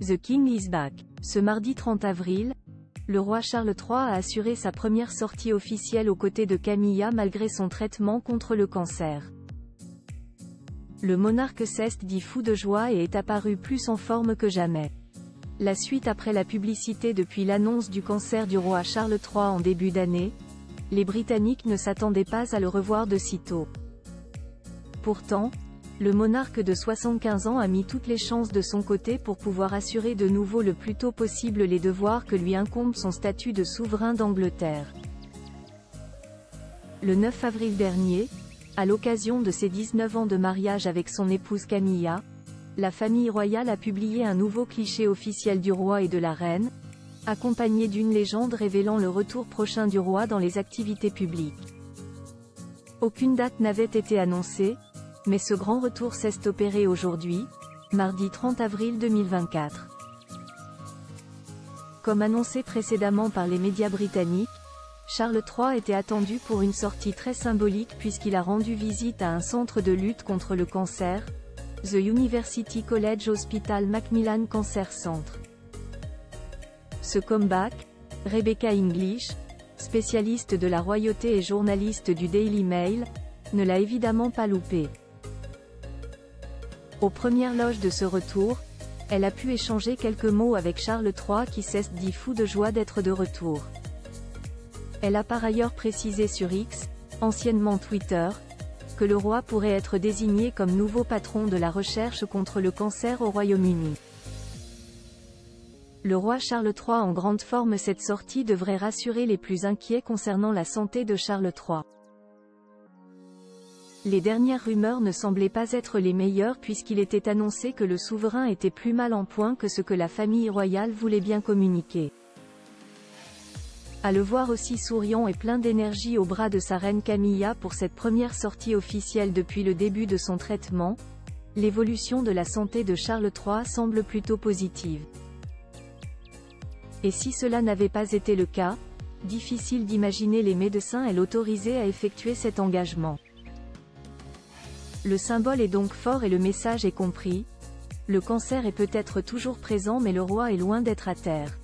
The King is back. Ce mardi 30 avril, le roi Charles III a assuré sa première sortie officielle aux côtés de Camilla malgré son traitement contre le cancer. Le monarque s'est dit fou de joie et est apparu plus en forme que jamais. La suite après la publicité depuis l'annonce du cancer du roi Charles III en début d'année, les Britanniques ne s'attendaient pas à le revoir de sitôt. Pourtant, le monarque de 75 ans a mis toutes les chances de son côté pour pouvoir assurer de nouveau le plus tôt possible les devoirs que lui incombe son statut de souverain d'Angleterre. Le 9 avril dernier, à l'occasion de ses 19 ans de mariage avec son épouse Camilla, la famille royale a publié un nouveau cliché officiel du roi et de la reine, accompagné d'une légende révélant le retour prochain du roi dans les activités publiques. Aucune date n'avait été annoncée, mais ce grand retour s'est opéré aujourd'hui, mardi 30 avril 2024. Comme annoncé précédemment par les médias britanniques, Charles III était attendu pour une sortie très symbolique puisqu'il a rendu visite à un centre de lutte contre le cancer, The University College Hospital Macmillan Cancer Centre. Ce comeback, Rebecca English, spécialiste de la royauté et journaliste du Daily Mail, ne l'a évidemment pas loupé. Aux premières loges de ce retour, elle a pu échanger quelques mots avec Charles III qui s'est dit fou de joie d'être de retour. Elle a par ailleurs précisé sur X, anciennement Twitter, que le roi pourrait être désigné comme nouveau patron de la recherche contre le cancer au Royaume-Uni. Le roi Charles III en grande forme. Cette sortie devrait rassurer les plus inquiets concernant la santé de Charles III. Les dernières rumeurs ne semblaient pas être les meilleures puisqu'il était annoncé que le souverain était plus mal en point que ce que la famille royale voulait bien communiquer. À le voir aussi souriant et plein d'énergie au bras de sa reine Camilla pour cette première sortie officielle depuis le début de son traitement, l'évolution de la santé de Charles III semble plutôt positive. Et si cela n'avait pas été le cas, difficile d'imaginer les médecins et l'autoriser à effectuer cet engagement. Le symbole est donc fort et le message est compris. Le cancer est peut-être toujours présent mais le roi est loin d'être à terre.